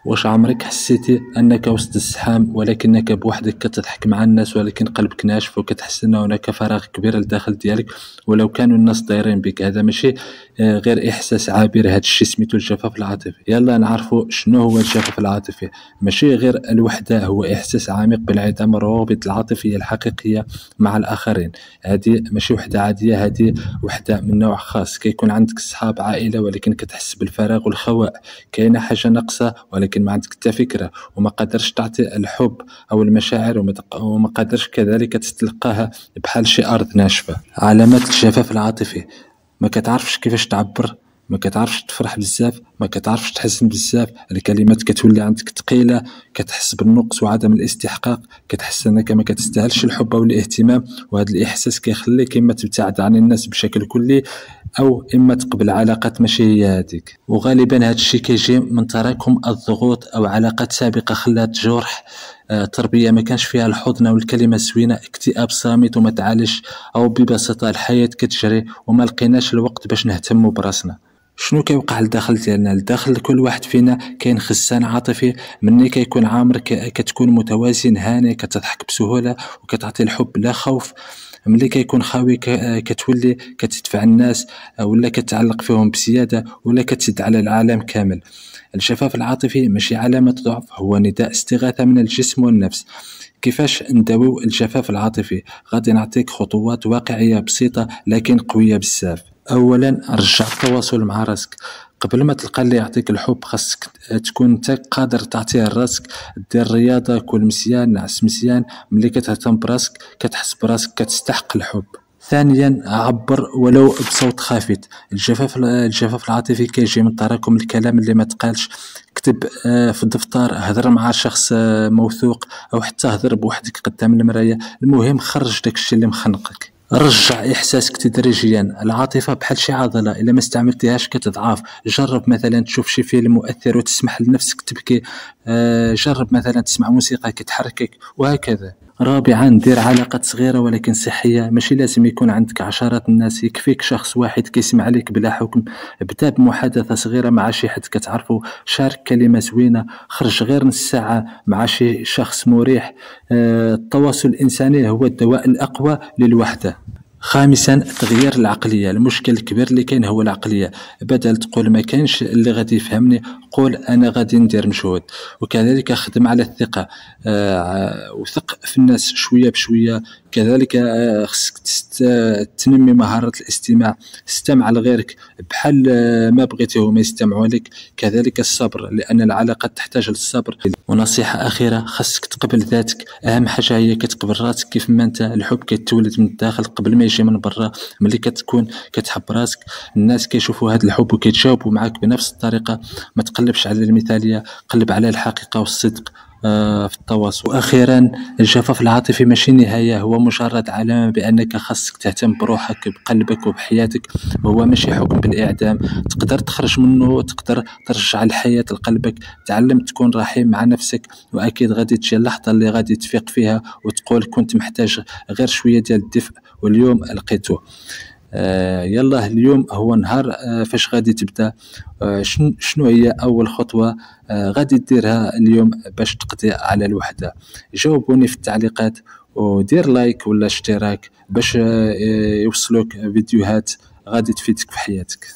واش عمرك حسيتي أنك وسط الزحام ولكنك بوحدك كتضحك مع الناس ولكن قلبك ناشف وكتحس أن هناك فراغ كبير لداخل ديالك ولو كانوا الناس دايرين بك؟ هذا ماشي غير إحساس عابر، هذا الشيء سميتو الجفاف العاطفي. يلا نعرفوا شنو هو الجفاف العاطفي. ماشي غير الوحدة، هو إحساس عميق بالانعدام، الروابط العاطفية الحقيقية مع الآخرين. هذه ماشي وحدة عادية، هذه وحدة من نوع خاص. كيكون عندك صحاب، عائلة، ولكن كتحس بالفراغ والخواء. كاينة حاجة ناقصة ولكن ما عندك حتى فكرة، وما قادرش تعطي الحب أو المشاعر، وما قادرش كذلك تتلقاها بحال شي أرض ناشفة. علامات الجفاف العاطفي: ما كتعرفش كيفاش تعبر، ما كتعرفش تفرح بزاف، ما كتعرفش تحزن بزاف، الكلمات كتولي عندك ثقيلة، كتحس بالنقص وعدم الاستحقاق، كتحس انك ما كتستاهلش الحب او الاهتمام. وهذا الاحساس كيخليك اما تبتعد عن الناس بشكل كلي او اما تقبل علاقات ماشي هي هذيك. وغالبا هذا الشيء كيجي من تراكم الضغوط او علاقات سابقة خلات جرح، تربية ما كانش فيها الحضن او الكلمة الزوينة، اكتئاب صامت وما تعالجش، او ببساطة الحياة كتجري وما لقيناش الوقت باش نهتموا براسنا. شنو كيوقع لداخل ديالنا؟ لداخل كل واحد فينا كاين خزان عاطفي. مني كيكون عامر كتكون متوازن، هاني، كتضحك بسهولة وكتعطي الحب لا خوف. ملي كيكون خاوي كتولي كتدفع الناس، ولا كتعلق فيهم بزيادة، ولا كتسد على العالم كامل. الجفاف العاطفي ماشي علامة ضعف، هو نداء استغاثة من الجسم والنفس. كيفاش نداويو الجفاف العاطفي؟ غادي نعطيك خطوات واقعية بسيطة لكن قوية بزاف. اولا، رجع التواصل مع راسك. قبل ما تلقى اللي يعطيك الحب خاصك تكون انت قادر تعطيه لراسك. دير رياضه، كل مزيان، نعس مزيان. ملي كتهتم براسك كتحس براسك كتستحق الحب. ثانيا، عبر ولو بصوت خافت. الجفاف العاطفي كيجي من تراكم الكلام اللي ما تقالش. اكتب في الدفتر، هضر مع شخص موثوق، او حتى هضر بوحدك قدام المراية. المهم خرج داك الشيء اللي مخنقك. رجع إحساسك تدريجيا. العاطفة بحال شي عضلة، إلا ما استعملتيهاش كتضعف. جرب مثلا تشوف شي فيلم مؤثر وتسمح لنفسك تبكي. جرب مثلا تسمع موسيقى كتحركك، وهكذا. رابعا، دير علاقات صغيرة ولكن صحية. ماشي لازم يكون عندك عشرات الناس، يكفيك شخص واحد كيسمع لك بلا حكم. ابدأ بمحادثة صغيرة مع شي حد كتعرفه، شارك كلمة زوينة، خرج غير نص ساعة مع شي شخص مريح. التواصل الإنساني هو الدواء الأقوى للوحدة. خامسا، تغيير العقلية. المشكل الكبير اللي كاين هو العقلية. بدل تقول ما كاينش اللي غادي يفهمني، قول أنا غادي ندير مجهود. وكذلك خدم على الثقة، وثق في الناس شوية بشوية. كذلك خصك تنمي مهارة الاستماع. استمع لغيرك بحال ما بغيتيه ما يستمعوا لك. كذلك الصبر، لأن العلاقات تحتاج للصبر. ونصيحة أخيرة، خصك تقبل ذاتك. أهم حاجة هي كتقبل راسك كيف ما أنت. الحب كيتولد من الداخل قبل ما يجي من برا. ملي كتكون كتحب راسك، الناس كيشوفوا هذا الحب وكيتجاوبوا معك بنفس الطريقة. ما تقلبش على المثالية، قلب على الحقيقة والصدق في التواصل. واخيرا، الجفاف العاطفي ماشي نهاية، هو مجرد علامة بانك خاصك تهتم بروحك بقلبك وبحياتك. هو ماشي حكم بالاعدام، تقدر تخرج منه، تقدر ترجع الحياة لقلبك. تعلم تكون رحيم مع نفسك، واكيد غادي تجي اللحظة اللي غادي تفيق فيها وتقول كنت محتاج غير شوية ديال الدفء واليوم لقيته. يلا، اليوم هو نهار فاش غادي تبدا. شنو هي اول خطوة غادي ديرها اليوم باش تقضي على الوحدة؟ جاوبوني في التعليقات، ودير لايك ولا اشتراك باش يوصلوك فيديوهات غادي تفيدك في حياتك.